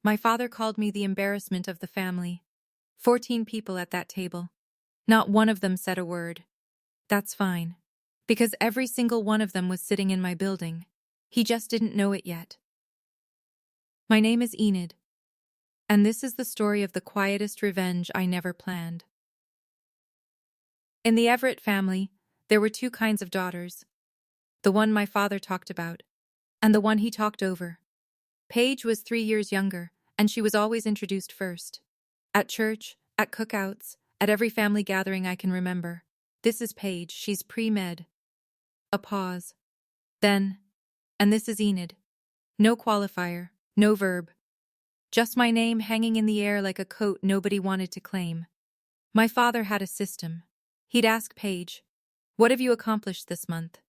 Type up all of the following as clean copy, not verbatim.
My father called me the embarrassment of the family. 14 people at that table. Not one of them said a word. That's fine. Because every single one of them was sitting in my building. He just didn't know it yet. My name is Enid. And this is the story of the quietest revenge I never planned. In the Everett family, there were two kinds of daughters. The one my father talked about, and the one he talked over. Paige was 3 years younger, and she was always introduced first. At church, at cookouts, at every family gathering I can remember. This is Paige, she's pre-med. A pause. Then, and this is Enid. No qualifier, no verb. Just my name hanging in the air like a coat nobody wanted to claim. My father had a system. He'd ask Paige, "What have you accomplished this month?"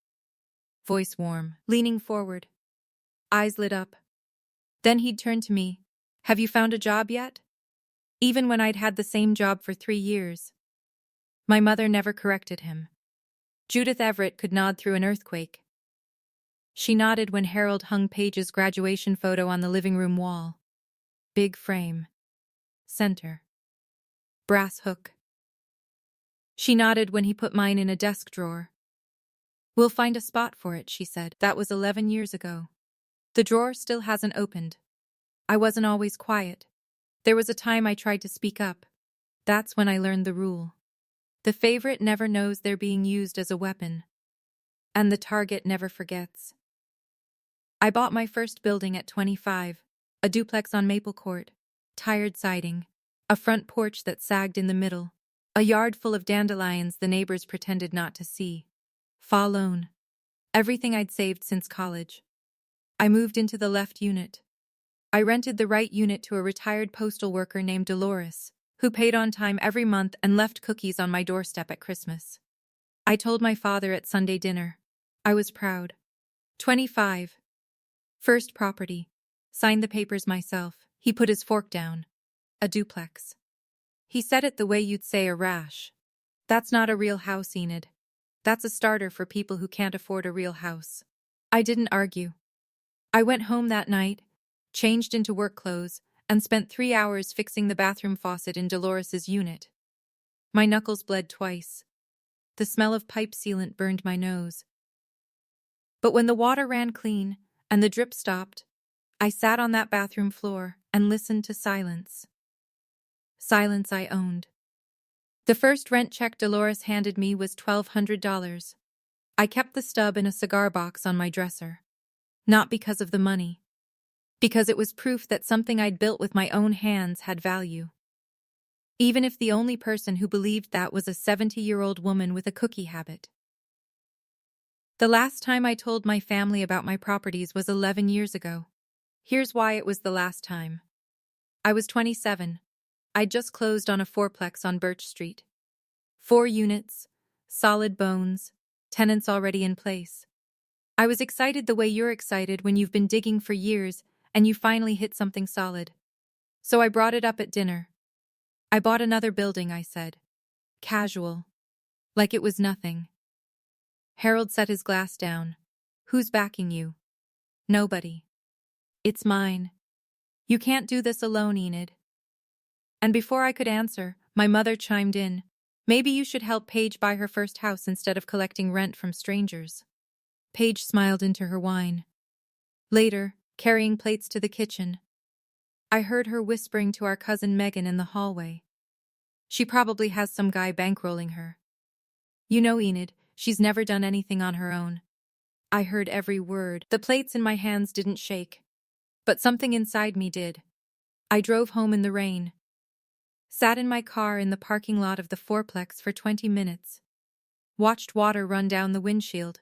Voice warm, leaning forward. Eyes lit up. Then he'd turn to me, "Have you found a job yet?" Even when I'd had the same job for 3 years. My mother never corrected him. Judith Everett could nod through an earthquake. She nodded when Harold hung Paige's graduation photo on the living room wall. Big frame. Center. Brass hook. She nodded when he put mine in a desk drawer. "We'll find a spot for it," she said. That was 11 years ago. The drawer still hasn't opened. I wasn't always quiet. There was a time I tried to speak up. That's when I learned the rule. The favorite never knows they're being used as a weapon. And the target never forgets. I bought my first building at 25, a duplex on Maple Court, tired siding, a front porch that sagged in the middle, a yard full of dandelions the neighbors pretended not to see. Fa loan. Everything I'd saved since college. I moved into the left unit. I rented the right unit to a retired postal worker named Dolores, who paid on time every month and left cookies on my doorstep at Christmas. I told my father at Sunday dinner. I was proud. 25. First property. Signed the papers myself. He put his fork down. A duplex. He said it the way you'd say a rash. "That's not a real house, Enid. That's a starter for people who can't afford a real house." I didn't argue. I went home that night, changed into work clothes, and spent 3 hours fixing the bathroom faucet in Dolores's unit. My knuckles bled twice. The smell of pipe sealant burned my nose. But when the water ran clean and the drip stopped, I sat on that bathroom floor and listened to silence. Silence I owned. The first rent check Dolores handed me was $1,200. I kept the stub in a cigar box on my dresser. Not because of the money. Because it was proof that something I'd built with my own hands had value. Even if the only person who believed that was a 70-year-old woman with a cookie habit. The last time I told my family about my properties was 11 years ago. Here's why it was the last time. I was 27. I'd just closed on a fourplex on Birch Street. 4 units, solid bones, tenants already in place. I was excited the way you're excited when you've been digging for years and you finally hit something solid. So I brought it up at dinner. "I bought another building," I said. Casual. Like it was nothing. Harold set his glass down. "Who's backing you?" "Nobody." "It's mine. You can't do this alone, Enid." And before I could answer, my mother chimed in. "Maybe you should help Paige buy her first house instead of collecting rent from strangers." Paige smiled into her wine. Later, carrying plates to the kitchen, I heard her whispering to our cousin Megan in the hallway. "She probably has some guy bankrolling her. You know, Enid, she's never done anything on her own." I heard every word. The plates in my hands didn't shake. But something inside me did. I drove home in the rain. Sat in my car in the parking lot of the fourplex for 20 minutes. Watched water run down the windshield.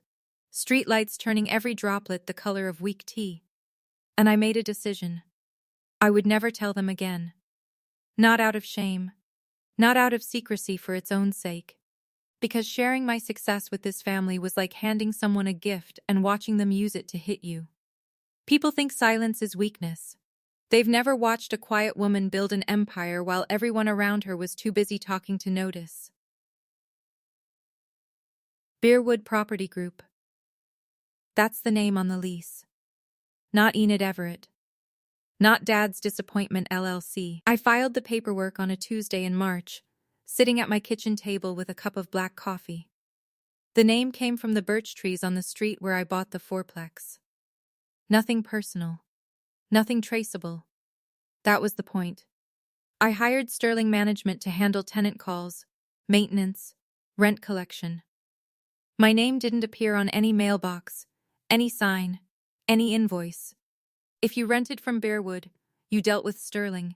Streetlights turning every droplet the color of weak tea. And I made a decision. I would never tell them again. Not out of shame. Not out of secrecy for its own sake. Because sharing my success with this family was like handing someone a gift and watching them use it to hit you. People think silence is weakness. They've never watched a quiet woman build an empire while everyone around her was too busy talking to notice. Bearwood Property Group. That's the name on the lease. Not Enid Everett. Not Dad's Disappointment LLC. I filed the paperwork on a Tuesday in March, sitting at my kitchen table with a cup of black coffee. The name came from the birch trees on the street where I bought the fourplex. Nothing personal. Nothing traceable. That was the point. I hired Sterling Management to handle tenant calls, maintenance, rent collection. My name didn't appear on any mailbox, any sign, any invoice. If you rented from Bearwood, you dealt with Sterling.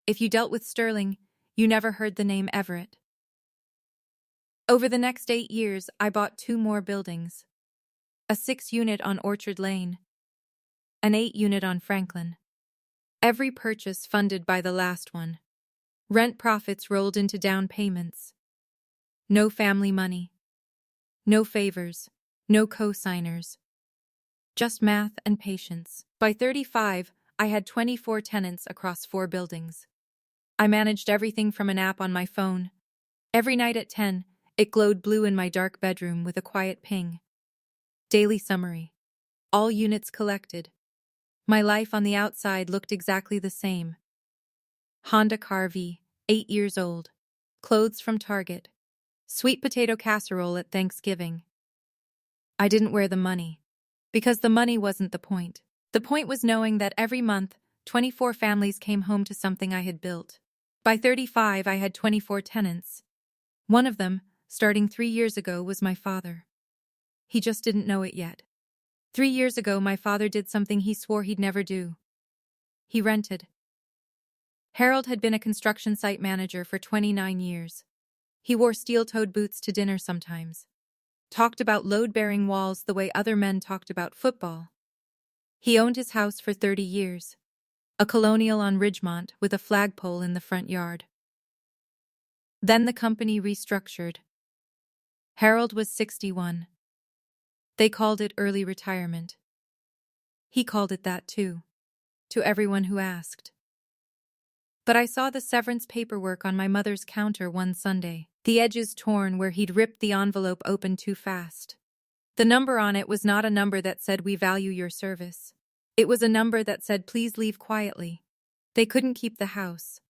If you dealt with Sterling, you never heard the name Everett. Over the next 8 years, I bought 2 more buildings. A 6-unit on Orchard Lane, an 8-unit on Franklin. Every purchase funded by the last one. Rent profits rolled into down payments. No family money. No favors. No co-signers. Just math and patience. By 35, I had 24 tenants across 4 buildings. I managed everything from an app on my phone. Every night at 10, it glowed blue in my dark bedroom with a quiet ping. Daily summary. All units collected. My life on the outside looked exactly the same. Honda Car-V, 8 years old. Clothes from Target. Sweet potato casserole at Thanksgiving. I didn't wear the money. Because the money wasn't the point. The point was knowing that every month, 24 families came home to something I had built. By 35, I had 24 tenants. One of them, starting 3 years ago, was my father. He just didn't know it yet. 3 years ago, my father did something he swore he'd never do. He rented. Harold had been a construction site manager for 29 years. He wore steel-toed boots to dinner sometimes. Talked about load-bearing walls the way other men talked about football. He owned his house for 30 years. A colonial on Ridgemont with a flagpole in the front yard. Then the company restructured. Harold was 61. They called it early retirement. He called it that too, to everyone who asked. But I saw the severance paperwork on my mother's counter one Sunday, the edges torn where he'd ripped the envelope open too fast. The number on it was not a number that said we value your service. It was a number that said please leave quietly. They couldn't keep the house.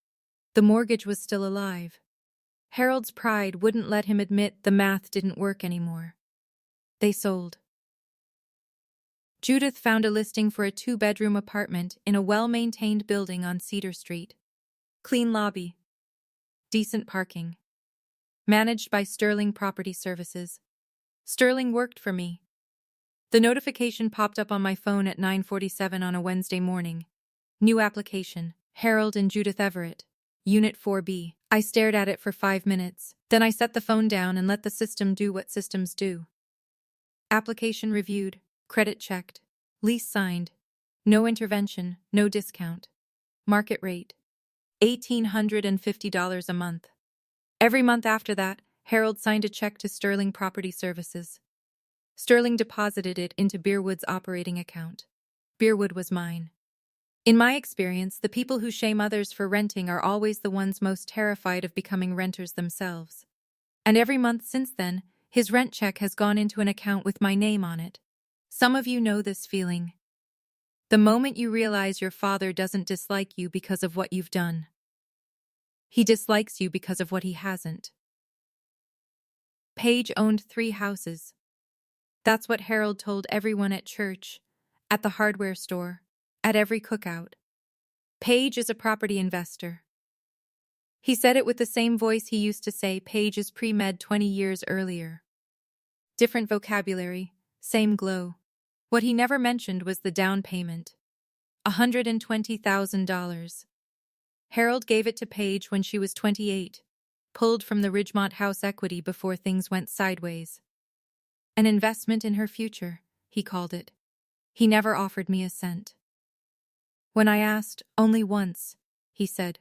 The mortgage was still alive. Harold's pride wouldn't let him admit the math didn't work anymore. They sold. Judith found a listing for a 2-bedroom apartment in a well-maintained building on Cedar Street. Clean lobby. Decent parking. Managed by Sterling Property Services. Sterling worked for me. The notification popped up on my phone at 9:47 on a Wednesday morning. New application. Harold and Judith Everett. Unit 4B. I stared at it for 5 minutes. Then I set the phone down and let the system do what systems do. Application reviewed. Credit checked. Lease signed. No intervention, no discount. Market rate. $1,850 a month. Every month after that, Harold signed a check to Sterling Property Services. Sterling deposited it into Bearwood's operating account. Bearwood was mine. In my experience, the people who shame others for renting are always the ones most terrified of becoming renters themselves. And every month since then, his rent check has gone into an account with my name on it. Some of you know this feeling. The moment you realize your father doesn't dislike you because of what you've done. He dislikes you because of what he hasn't. Paige owned 3 houses. That's what Harold told everyone at church, at the hardware store, at every cookout. Paige is a property investor. He said it with the same voice he used to say Paige's pre-med 20 years earlier. Different vocabulary, same glow. What he never mentioned was the down payment. $120,000. Harold gave it to Paige when she was 28, pulled from the Ridgemont house equity before things went sideways. An investment in her future, he called it. He never offered me a cent. When I asked, only once, he said,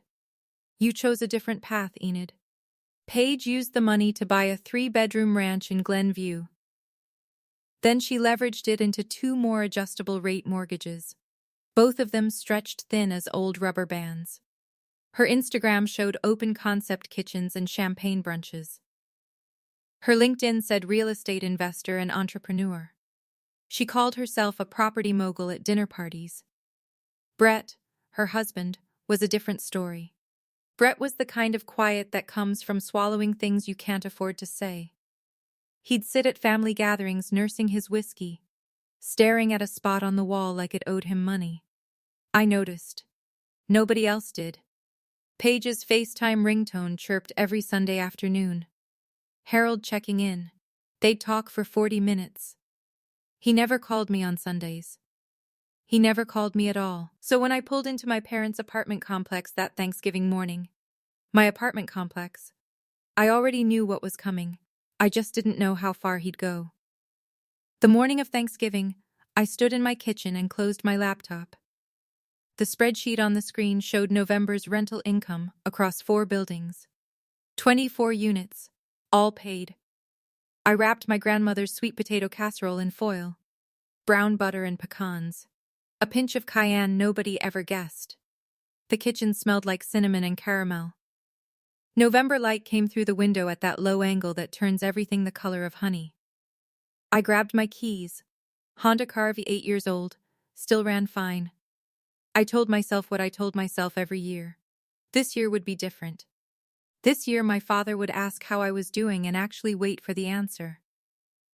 "You chose a different path, Enid." Paige used the money to buy a 3-bedroom ranch in Glenview. Then she leveraged it into 2 more adjustable-rate mortgages. Both of them stretched thin as old rubber bands. Her Instagram showed open-concept kitchens and champagne brunches. Her LinkedIn said real estate investor and entrepreneur. She called herself a property mogul at dinner parties. Brett, her husband, was a different story. Brett was the kind of quiet that comes from swallowing things you can't afford to say. He'd sit at family gatherings nursing his whiskey, staring at a spot on the wall like it owed him money. I noticed. Nobody else did. Paige's FaceTime ringtone chirped every Sunday afternoon. Harold checking in. They'd talk for 40 minutes. He never called me on Sundays. He never called me at all. So when I pulled into my parents' apartment complex that Thanksgiving morning, my apartment complex, I already knew what was coming. I just didn't know how far he'd go. The morning of Thanksgiving, I stood in my kitchen and closed my laptop. The spreadsheet on the screen showed November's rental income across 4 buildings. 24 units, all paid. I wrapped my grandmother's sweet potato casserole in foil, brown butter and pecans. A pinch of cayenne nobody ever guessed. The kitchen smelled like cinnamon and caramel. November light came through the window at that low angle that turns everything the color of honey. I grabbed my keys. Honda Carvey, 8 years old, still ran fine. I told myself what I told myself every year. This year would be different. This year my father would ask how I was doing and actually wait for the answer.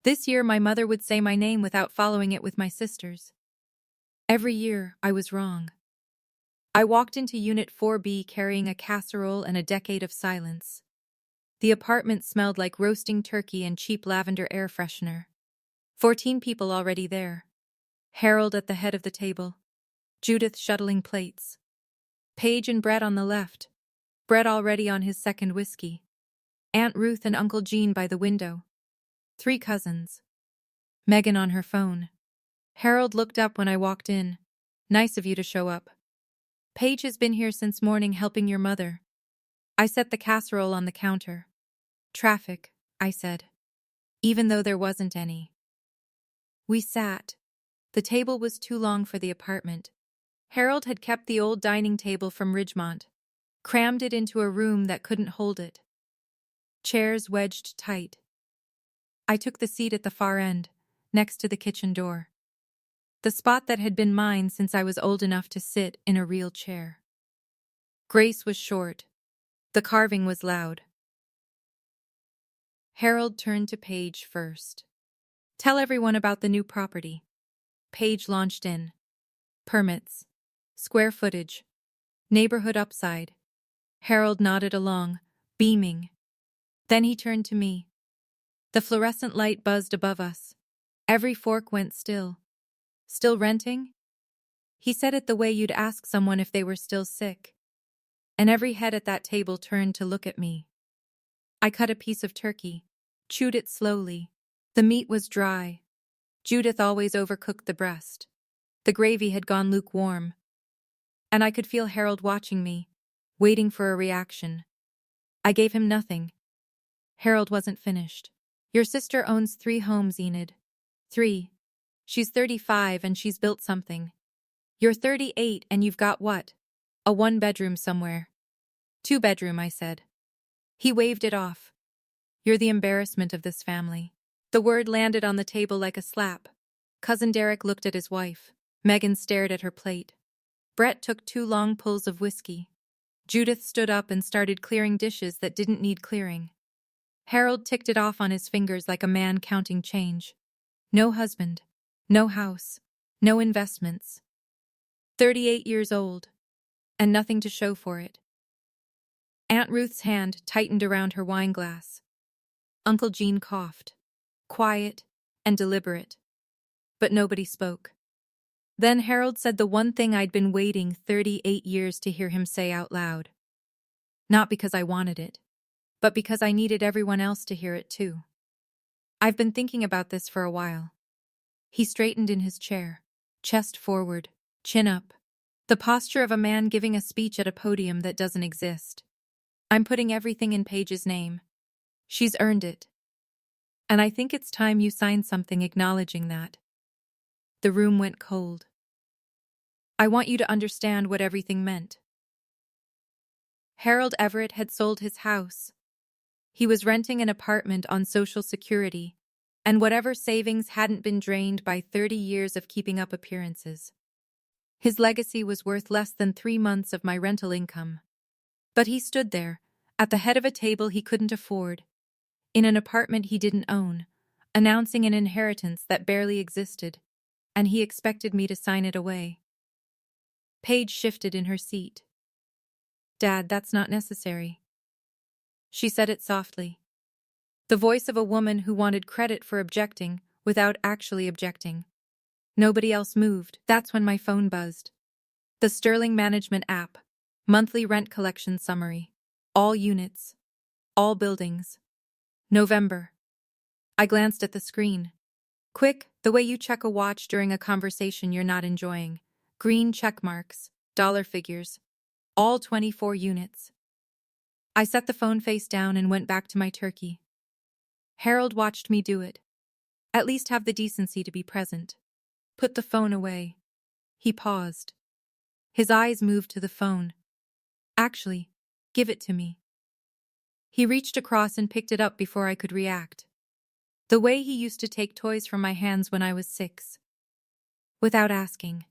This year my mother would say my name without following it with my sister's. Every year, I was wrong. I walked into Unit 4B carrying a casserole and a decade of silence. The apartment smelled like roasting turkey and cheap lavender air freshener. 14 people already there. Harold at the head of the table. Judith shuttling plates. Paige and Brett on the left. Brett already on his second whiskey. Aunt Ruth and Uncle Gene by the window. 3 cousins. Megan on her phone. Harold looked up when I walked in. Nice of you to show up. Paige has been here since morning helping your mother. I set the casserole on the counter. Traffic, I said. Even though there wasn't any. We sat. The table was too long for the apartment. Harold had kept the old dining table from Ridgemont, crammed it into a room that couldn't hold it. Chairs wedged tight. I took the seat at the far end, next to the kitchen door. The spot that had been mine since I was old enough to sit in a real chair. Grace was short. The carving was loud. Harold turned to Paige first. Tell everyone about the new property. Paige launched in. Permits. Square footage. Neighborhood upside. Harold nodded along, beaming. Then he turned to me. The fluorescent light buzzed above us. Every fork went still. Still renting? He said it the way you'd ask someone if they were still sick. And every head at that table turned to look at me. I cut a piece of turkey, chewed it slowly. The meat was dry. Judith always overcooked the breast. The gravy had gone lukewarm. And I could feel Harold watching me, waiting for a reaction. I gave him nothing. Harold wasn't finished. Your sister owns 3 homes, Enid. 3. She's 35 and she's built something. You're 38 and you've got what? A 1-bedroom somewhere. 2-bedroom, I said. He waved it off. You're the embarrassment of this family. The word landed on the table like a slap. Cousin Derek looked at his wife. Megan stared at her plate. Brett took 2 long pulls of whiskey. Judith stood up and started clearing dishes that didn't need clearing. Harold ticked it off on his fingers like a man counting change. No husband. No house. No investments. 38 years old. And nothing to show for it. Aunt Ruth's hand tightened around her wine glass. Uncle Gene coughed. Quiet and deliberate. But nobody spoke. Then Harold said the one thing I'd been waiting 38 years to hear him say out loud. Not because I wanted it, but because I needed everyone else to hear it too. I've been thinking about this for a while. He straightened in his chair, chest forward, chin up. The posture of a man giving a speech at a podium that doesn't exist. I'm putting everything in Paige's name. She's earned it. And I think it's time you signed something acknowledging that. The room went cold. I want you to understand what everything meant. Harold Everett had sold his house. He was renting an apartment on Social Security, and whatever savings hadn't been drained by 30 years of keeping up appearances. His legacy was worth less than 3 months of my rental income. But he stood there, at the head of a table he couldn't afford, in an apartment he didn't own, announcing an inheritance that barely existed, and he expected me to sign it away. Paige shifted in her seat. "Dad, that's not necessary." She said it softly. The voice of a woman who wanted credit for objecting without actually objecting. Nobody else moved. That's when my phone buzzed. The Sterling Management app. Monthly rent collection summary. All units. All buildings. November. I glanced at the screen. Quick, the way you check a watch during a conversation you're not enjoying. Green check marks. Dollar figures. All 24 units. I set the phone face down and went back to my turkey. Harold watched me do it. At least have the decency to be present. Put the phone away. He paused. His eyes moved to the phone. Actually, give it to me. He reached across and picked it up before I could react. The way he used to take toys from my hands when I was 6. Without asking.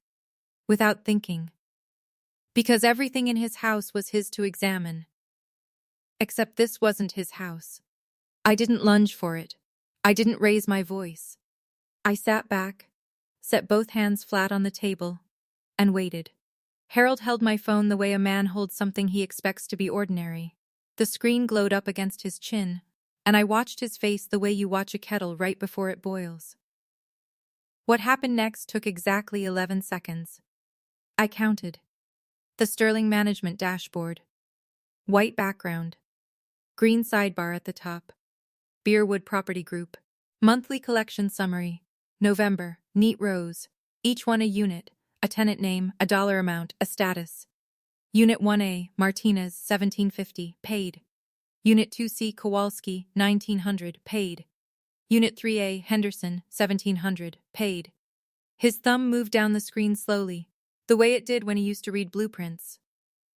Without thinking. Because everything in his house was his to examine. Except this wasn't his house. I didn't lunge for it. I didn't raise my voice. I sat back, set both hands flat on the table, and waited. Harold held my phone the way a man holds something he expects to be ordinary. The screen glowed up against his chin, and I watched his face the way you watch a kettle right before it boils. What happened next took exactly 11 seconds. I counted. The Sterling Management dashboard. White background. Green sidebar at the top. Beerwood Property Group. Monthly collection summary. November. Neat rows. Each one a unit, a tenant name, a dollar amount, a status. Unit 1A, Martinez, 1750, paid. Unit 2C, Kowalski, 1900, paid. Unit 3A, Henderson, 1700, paid. His thumb moved down the screen slowly, the way it did when he used to read blueprints.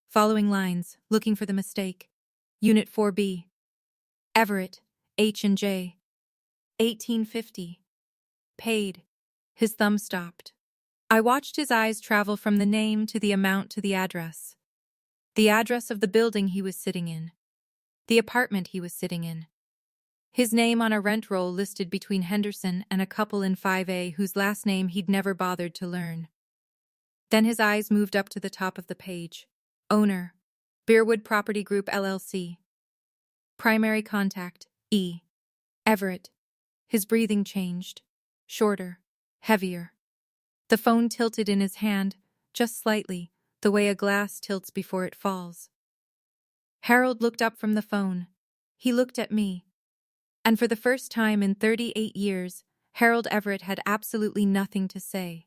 Following lines, looking for the mistake. Unit 4B. Everett, H&J. 1850. Paid. His thumb stopped. I watched his eyes travel from the name to the amount to the address. The address of the building he was sitting in. The apartment he was sitting in. His name on a rent roll listed between Henderson and a couple in 5A whose last name he'd never bothered to learn. Then his eyes moved up to the top of the page. Owner. Beerwood Property Group LLC. Primary contact, E. Everett. His breathing changed. Shorter. Heavier. The phone tilted in his hand, just slightly, the way a glass tilts before it falls. Harold looked up from the phone. He looked at me. And for the first time in 38 years, Harold Everett had absolutely nothing to say.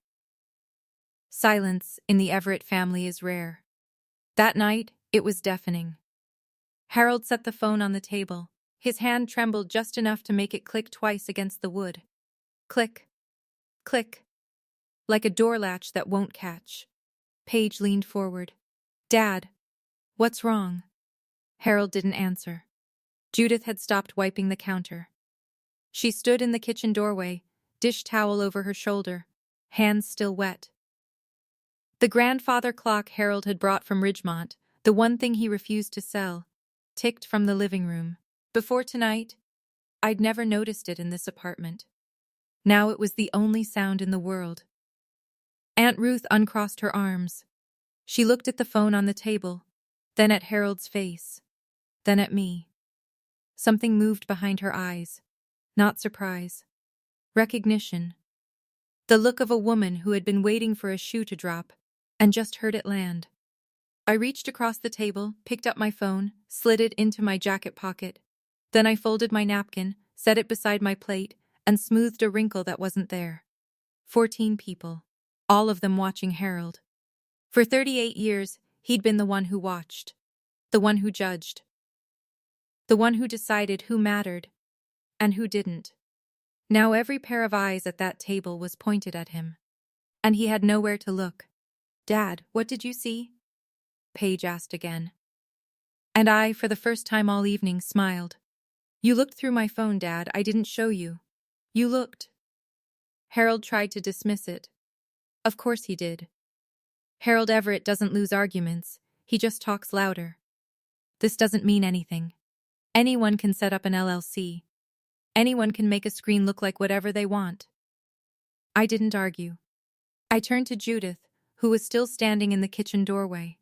Silence in the Everett family is rare. That night, it was deafening. Harold set the phone on the table. His hand trembled just enough to make it click twice against the wood. Click. Click. Like a door latch that won't catch. Paige leaned forward. "Dad, what's wrong?" Harold didn't answer. Judith had stopped wiping the counter. She stood in the kitchen doorway, dish towel over her shoulder, hands still wet. The grandfather clock Harold had brought from Ridgemont, the one thing he refused to sell, ticked from the living room. Before tonight, I'd never noticed it in this apartment. Now it was the only sound in the world. Aunt Ruth uncrossed her arms. She looked at the phone on the table, then at Harold's face, then at me. Something moved behind her eyes. Not surprise. Recognition. The look of a woman who had been waiting for a shoe to drop and just heard it land. I reached across the table, picked up my phone, slid it into my jacket pocket. Then I folded my napkin, set it beside my plate, and smoothed a wrinkle that wasn't there. 14 people, all of them watching Harold. For 38 years, he'd been the one who watched, the one who judged, the one who decided who mattered and who didn't. Now every pair of eyes at that table was pointed at him, and he had nowhere to look. "Dad, what did you see?" Paige asked again. And I, for the first time all evening, smiled. "You looked through my phone, Dad. I didn't show you. You looked." Harold tried to dismiss it. Of course he did. Harold Everett doesn't lose arguments, he just talks louder. This doesn't mean anything. Anyone can set up an LLC. Anyone can make a screen look like whatever they want. I didn't argue. I turned to Judith, who was still standing in the kitchen doorway.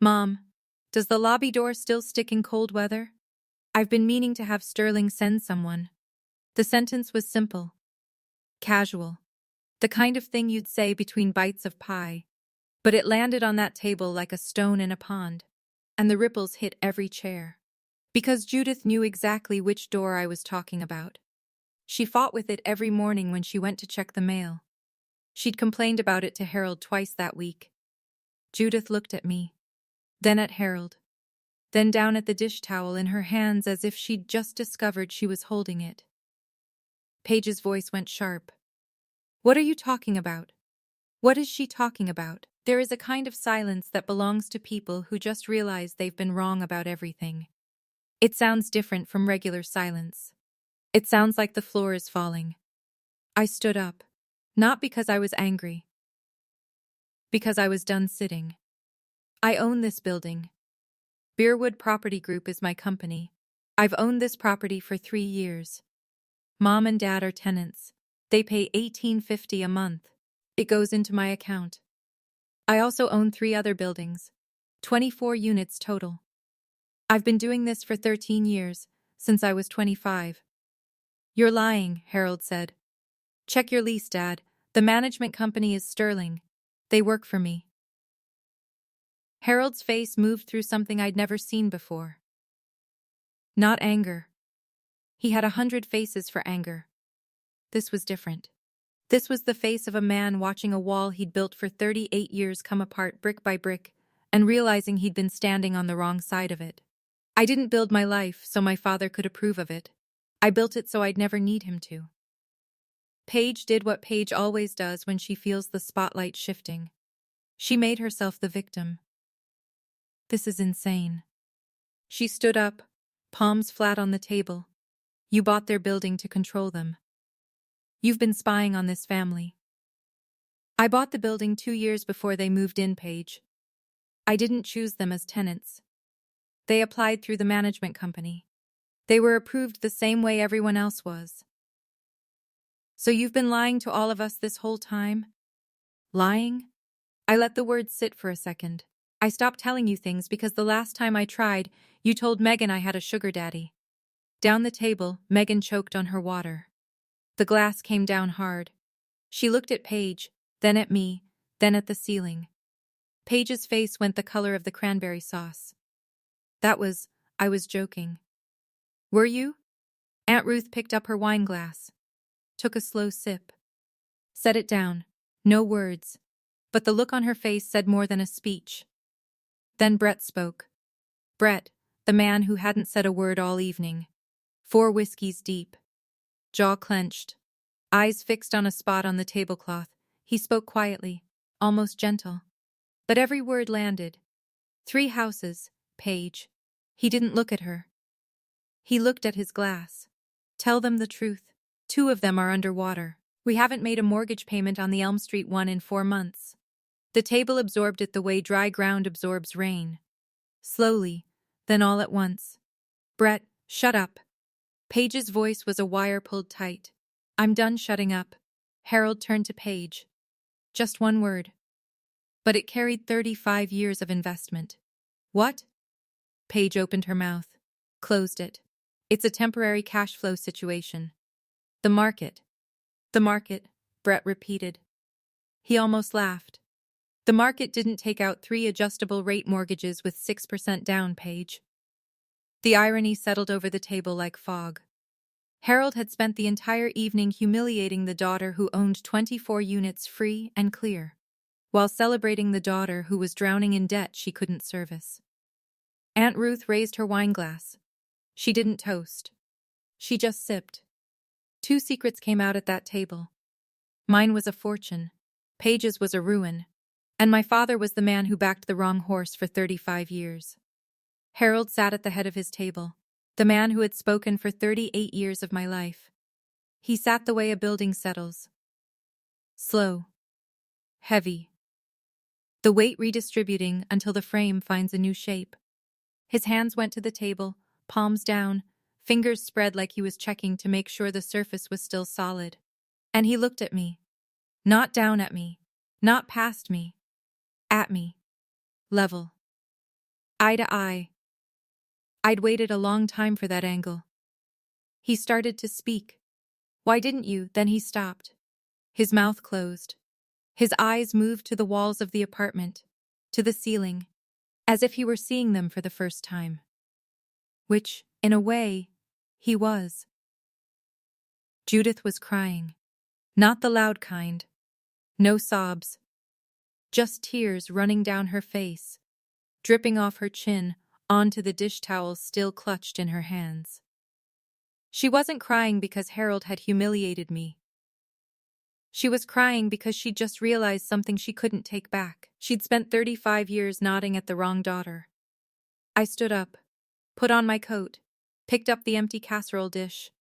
Mom, does the lobby door still stick in cold weather? I've been meaning to have Sterling send someone. The sentence was simple. Casual. The kind of thing you'd say between bites of pie. But it landed on that table like a stone in a pond, and the ripples hit every chair. Because Judith knew exactly which door I was talking about. She fought with it every morning when she went to check the mail. She'd complained about it to Harold twice that week. Judith looked at me, then at Harold, then down at the dish towel in her hands as if she'd just discovered she was holding it. Paige's voice went sharp. What are you talking about? What is she talking about? There is a kind of silence that belongs to people who just realize they've been wrong about everything. It sounds different from regular silence. It sounds like the floor is falling. I stood up, not because I was angry, because I was done sitting. I own this building. Beerwood Property Group is my company. I've owned this property for 3 years. Mom and Dad are tenants. They pay $18.50 a month. It goes into my account. I also own 3 other buildings, 24 units total. I've been doing this for 13 years, since I was 25. You're lying, Harold said. Check your lease, Dad. The management company is Sterling. They work for me. Harold's face moved through something I'd never seen before. Not anger. He had 100 faces for anger. This was different. This was the face of a man watching a wall he'd built for 38 years come apart brick by brick, and realizing he'd been standing on the wrong side of it. I didn't build my life so my father could approve of it. I built it so I'd never need him to. Paige did what Paige always does when she feels the spotlight shifting. She made herself the victim. This is insane. She stood up, palms flat on the table. You bought their building to control them. You've been spying on this family. I bought the building 2 years before they moved in, Paige. I didn't choose them as tenants. They applied through the management company. They were approved the same way everyone else was. So you've been lying to all of us this whole time? Lying? I let the words sit for a second. I stopped telling you things because the last time I tried, you told Megan I had a sugar daddy. Down the table, Megan choked on her water. The glass came down hard. She looked at Paige, then at me, then at the ceiling. Paige's face went the color of the cranberry sauce. I was joking. Were you? Aunt Ruth picked up her wine glass, took a slow sip, set it down, no words, but the look on her face said more than a speech. Then Brett spoke. Brett, the man who hadn't said a word all evening. 4 whiskeys deep. Jaw clenched. Eyes fixed on a spot on the tablecloth, he spoke quietly, almost gentle. But every word landed. 3 houses, Paige. He didn't look at her. He looked at his glass. Tell them the truth. 2 of them are underwater. We haven't made a mortgage payment on the Elm Street one in 4 months. The table absorbed it the way dry ground absorbs rain. Slowly, then all at once. Brett, shut up. Paige's voice was a wire pulled tight. I'm done shutting up. Harold turned to Paige. Just 1 word. But it carried 35 years of investment. What? Paige opened her mouth, closed it. It's a temporary cash flow situation. The market. The market, Brett repeated. He almost laughed. The market didn't take out 3 adjustable rate mortgages with 6% down, Paige. The irony settled over the table like fog. Harold had spent the entire evening humiliating the daughter who owned 24 units free and clear, while celebrating the daughter who was drowning in debt she couldn't service. Aunt Ruth raised her wine glass. She didn't toast. She just sipped. 2 secrets came out at that table. Mine was a fortune. Paige's was a ruin. And my father was the man who backed the wrong horse for 35 years. Harold sat at the head of his table, the man who had spoken for 38 years of my life. He sat the way a building settles. Slow. Heavy. the weight redistributing until the frame finds a new shape. His hands went to the table, palms down, fingers spread like he was checking to make sure the surface was still solid. And he looked at me. Not down at me. Not past me. At me. Level. Eye to eye. I'd waited a long time for that angle. He started to speak. Why didn't you? Then he stopped. His mouth closed. His eyes moved to the walls of the apartment, to the ceiling, as if he were seeing them for the first time. Which, in a way, he was. Judith was crying. Not the loud kind. No sobs. Just tears running down her face, dripping off her chin onto the dish towels still clutched in her hands. She wasn't crying because Harold had humiliated me. She was crying because she'd just realized something she couldn't take back. She'd spent 35 years nodding at the wrong daughter. I stood up, put on my coat, picked up the empty casserole dish.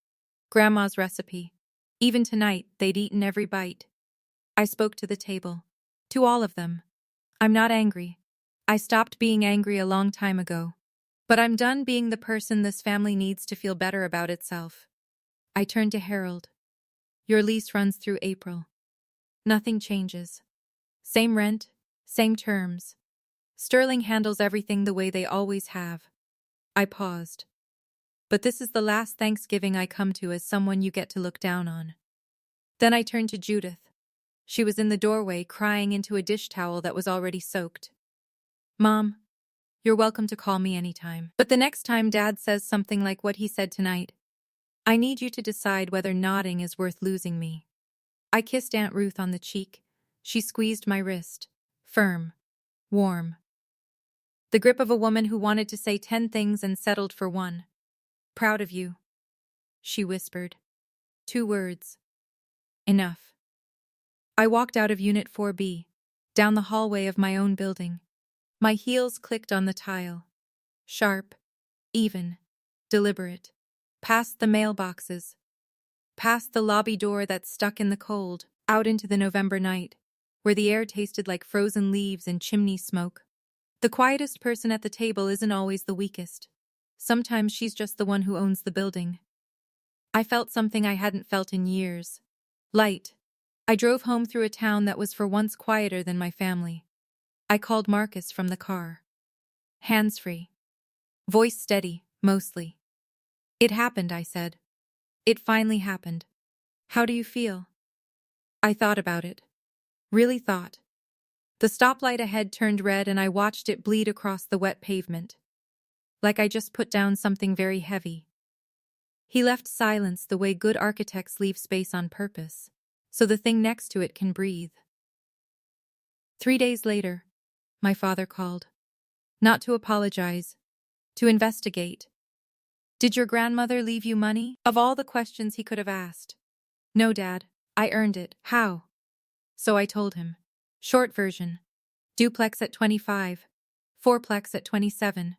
Grandma's recipe. Even tonight, they'd eaten every bite. I spoke to the table. To all of them. I'm not angry. I stopped being angry a long time ago. But I'm done being the person this family needs to feel better about itself. I turned to Harold. Your lease runs through April. Nothing changes. Same rent, same terms. Sterling handles everything the way they always have. I paused. But this is the last Thanksgiving I come to as someone you get to look down on. Then I turned to Judith. She was in the doorway crying into a dish towel that was already soaked. Mom, you're welcome to call me anytime. But the next time Dad says something like what he said tonight, I need you to decide whether nodding is worth losing me. I kissed Aunt Ruth on the cheek. She squeezed my wrist. Firm. Warm. The grip of a woman who wanted to say 10 things and settled for one. Proud of you, she whispered. 2 words. Enough. I walked out of Unit 4B, down the hallway of my own building. My heels clicked on the tile. Sharp, even, deliberate. Past the mailboxes. Past the lobby door that stuck in the cold, out into the November night, where the air tasted like frozen leaves and chimney smoke. The quietest person at the table isn't always the weakest. Sometimes she's just the one who owns the building. I felt something I hadn't felt in years. Light. I drove home through a town that was for once quieter than my family. I called Marcus from the car. Hands-free. Voice steady, mostly. It happened, I said. It finally happened. How do you feel? I thought about it. Really thought. The stoplight ahead turned red and I watched it bleed across the wet pavement. Like I just put down something very heavy. He left silence the way good architects leave space on purpose, so the thing next to it can breathe. 3 days later, my father called. Not to apologize, to investigate. Did your grandmother leave you money? Of all the questions he could have asked. No, Dad, I earned it. How? So I told him. Short version. Duplex at 25, fourplex at 27,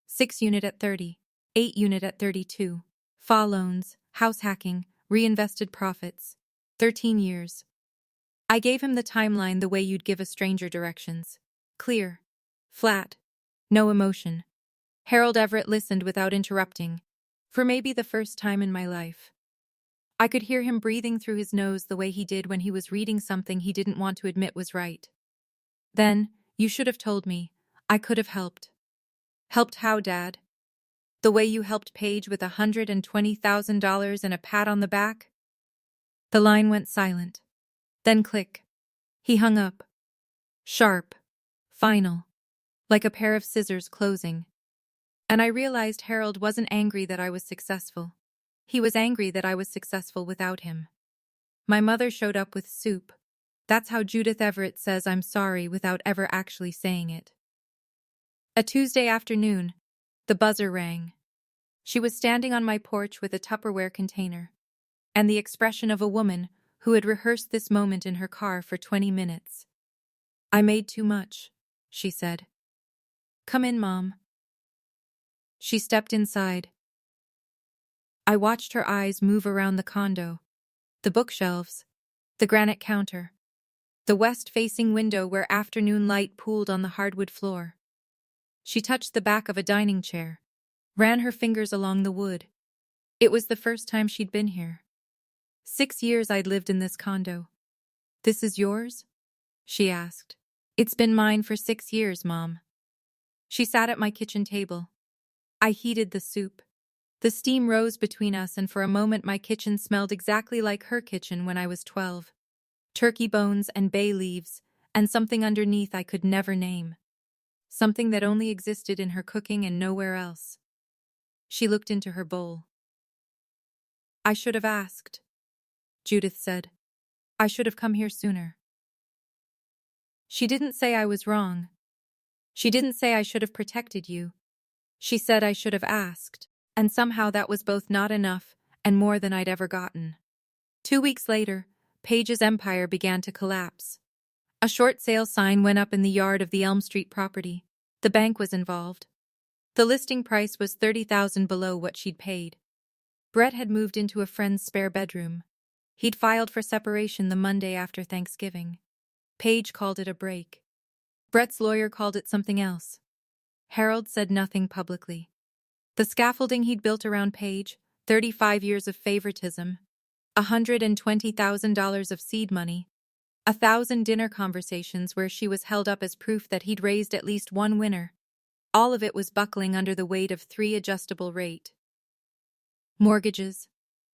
6-unit at 30, 8-unit at 32, FA loans, house hacking, reinvested profits, 13 years. I gave him the timeline the way you'd give a stranger directions. Clear. Flat. No emotion. Harold Everett listened without interrupting, for maybe the first time in my life. I could hear him breathing through his nose the way he did when he was reading something he didn't want to admit was right. Then, you should have told me. I could have helped. Helped how, Dad? The way you helped Paige with $120,000 and a pat on the back? The line went silent. Then click. He hung up. Sharp. Final. Like a pair of scissors closing. And I realized Harold wasn't angry that I was successful. He was angry that I was successful without him. My mother showed up with soup. That's how Judith Everett says I'm sorry without ever actually saying it. A Tuesday afternoon, the buzzer rang. She was standing on my porch with a Tupperware container, and the expression of a woman who had rehearsed this moment in her car for 20 minutes. I made too much, she said. Come in, Mom. She stepped inside. I watched her eyes move around the condo, the bookshelves, the granite counter. the west-facing window where afternoon light pooled on the hardwood floor. She touched the back of a dining chair, ran her fingers along the wood. It was the first time she'd been here. 6 years I'd lived in this condo. "This is yours?" she asked. "It's been mine for 6 years, Mom." She sat at my kitchen table. I heated the soup. The steam rose between us, and for a moment my kitchen smelled exactly like her kitchen when I was 12. Turkey bones and bay leaves, and something underneath I could never name. Something that only existed in her cooking and nowhere else. She looked into her bowl. "I should have asked," Judith said. "I should have come here sooner." She didn't say I was wrong. She didn't say I should have protected you. She said I should have asked, and somehow that was both not enough and more than I'd ever gotten. 2 weeks later, Paige's empire began to collapse. A short sale sign went up in the yard of the Elm Street property. The bank was involved. The listing price was $30,000 below what she'd paid. Brett had moved into a friend's spare bedroom. He'd filed for separation the Monday after Thanksgiving. Paige called it a break. Brett's lawyer called it something else. Harold said nothing publicly. The scaffolding he'd built around Paige, 35 years of favoritism, $120,000 of seed money, 1,000 dinner conversations where she was held up as proof that he'd raised at least one winner. All of it was buckling under the weight of 3 adjustable rate mortgages,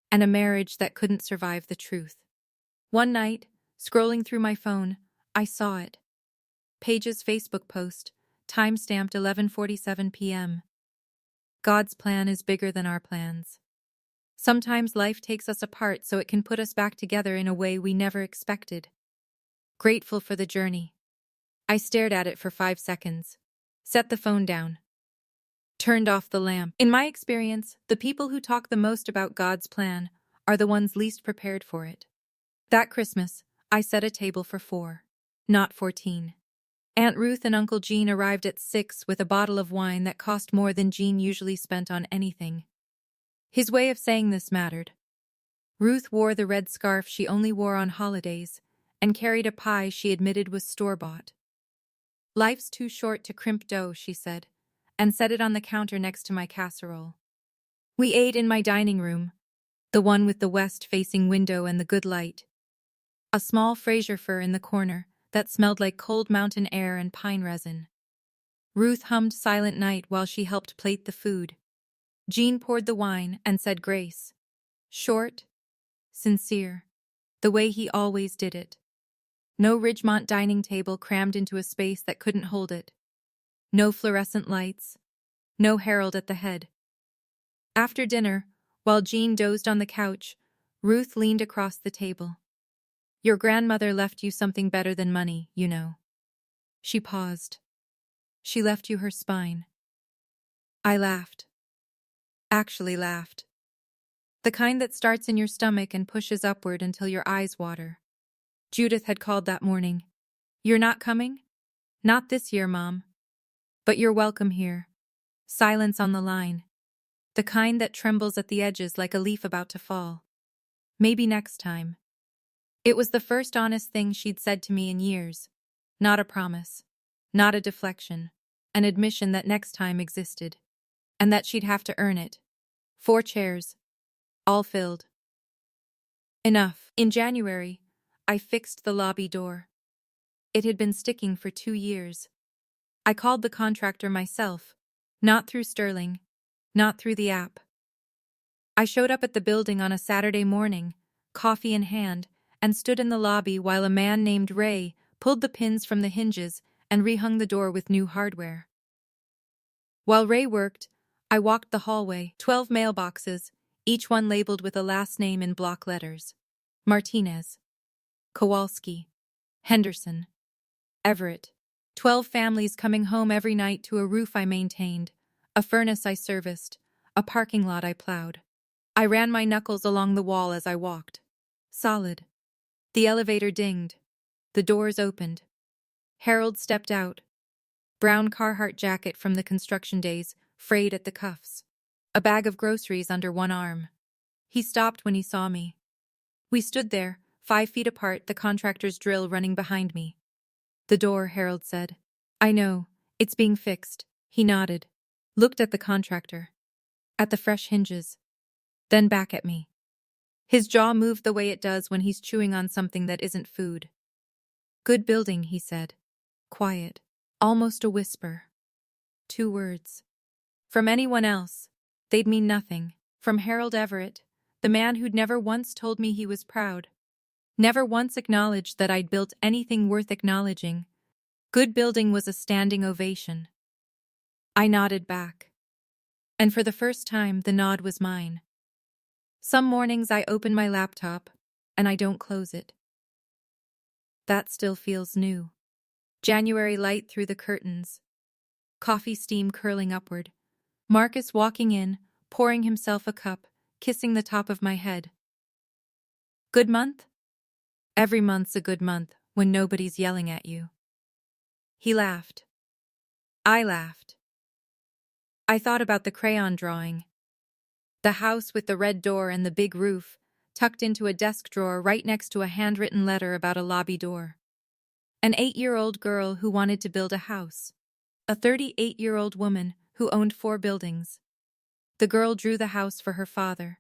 and a marriage that couldn't survive the truth. One night, scrolling through my phone, I saw it. Paige's Facebook post, time-stamped 11:47 p.m. "God's plan is bigger than our plans. Sometimes life takes us apart so it can put us back together in a way we never expected. Grateful for the journey." I stared at it for 5 seconds, set the phone down, turned off the lamp. In my experience, the people who talk the most about God's plan are the ones least prepared for it. That Christmas, I set a table for 4, not 14. Aunt Ruth and Uncle Gene arrived at 6 with a bottle of wine that cost more than Gene usually spent on anything. His way of saying this mattered. Ruth wore the red scarf she only wore on holidays and carried a pie she admitted was store-bought. "Life's too short to crimp dough," she said, and set it on the counter next to my casserole. We ate in my dining room, the one with the west-facing window and the good light. A small Fraser fir in the corner that smelled like cold mountain air and pine resin. Ruth hummed Silent Night while she helped plate the food. Gene poured the wine and said grace. Short, sincere, the way he always did it. No Ridgemont dining table crammed into a space that couldn't hold it. No fluorescent lights. No Harold at the head. After dinner, while Gene dozed on the couch, Ruth leaned across the table. "Your grandmother left you something better than money, you know." She paused. "She left you her spine." I laughed. Actually laughed. The kind that starts in your stomach and pushes upward until your eyes water. Judith had called that morning. "You're not coming?" "Not this year, Mom. But you're welcome here." Silence on the line. The kind that trembles at the edges like a leaf about to fall. "Maybe next time." It was the first honest thing she'd said to me in years. Not a promise. Not a deflection. An admission that next time existed. And that she'd have to earn it. 4 chairs. All filled. Enough. In January, I fixed the lobby door. It had been sticking for 2 years. I called the contractor myself. Not through Sterling. Not through the app. I showed up at the building on a Saturday morning, coffee in hand, and stood in the lobby while a man named Ray pulled the pins from the hinges and rehung the door with new hardware. While Ray worked, I walked the hallway, 12 mailboxes, each one labeled with a last name in block letters. Martinez. Kowalski. Henderson. Everett. 12 families coming home every night to a roof I maintained, a furnace I serviced, a parking lot I plowed. I ran my knuckles along the wall as I walked. Solid. The elevator dinged. The doors opened. Harold stepped out. Brown Carhartt jacket from the construction days, frayed at the cuffs. A bag of groceries under one arm. He stopped when he saw me. We stood there, 5 feet apart, the contractor's drill running behind me. The door, Harold said. I know. It's being fixed. He nodded. Looked at the contractor. At the fresh hinges. Then back at me. His jaw moved the way it does when he's chewing on something that isn't food. Good building, he said. Quiet. Almost a whisper. 2 words. From anyone else, they'd mean nothing. From Harold Everett, the man who'd never once told me he was proud. Never once acknowledged that I'd built anything worth acknowledging. Good building was a standing ovation. I nodded back. And for the first time, the nod was mine. Some mornings I open my laptop, and I don't close it. That still feels new. January light through the curtains. Coffee steam curling upward. Marcus walking in, pouring himself a cup, kissing the top of my head. Good month? Every month's a good month when nobody's yelling at you. He laughed. I laughed. I thought about the crayon drawing. The house with the red door and the big roof, tucked into a desk drawer right next to a handwritten letter about a lobby door. An 8-year-old girl who wanted to build a house. A 38-year-old woman who owned 4 buildings. The girl drew the house for her father.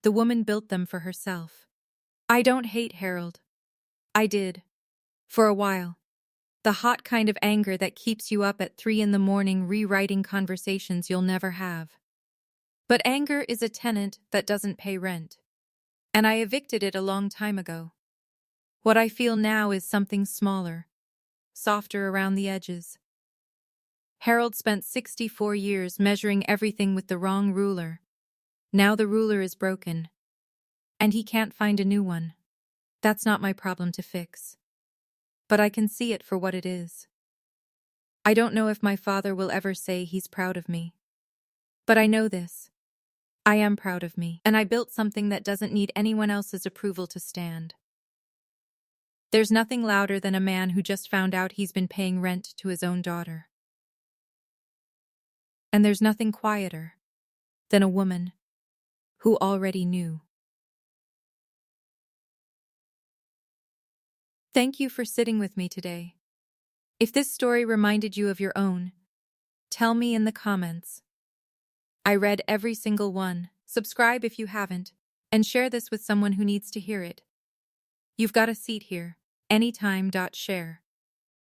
The woman built them for herself. I don't hate Harold. I did. For a while. The hot kind of anger that keeps you up at 3 a.m. rewriting conversations you'll never have. But anger is a tenant that doesn't pay rent. And I evicted it a long time ago. What I feel now is something smaller, softer around the edges. Harold spent 64 years measuring everything with the wrong ruler. Now the ruler is broken, and he can't find a new one. That's not my problem to fix. But I can see it for what it is. I don't know if my father will ever say he's proud of me. But I know this. I am proud of me, and I built something that doesn't need anyone else's approval to stand. There's nothing louder than a man who just found out he's been paying rent to his own daughter. And there's nothing quieter than a woman who already knew. Thank you for sitting with me today. If this story reminded you of your own, tell me in the comments. I read every single one. Subscribe if you haven't, and share this with someone who needs to hear it. You've got a seat here. Anytime. Share.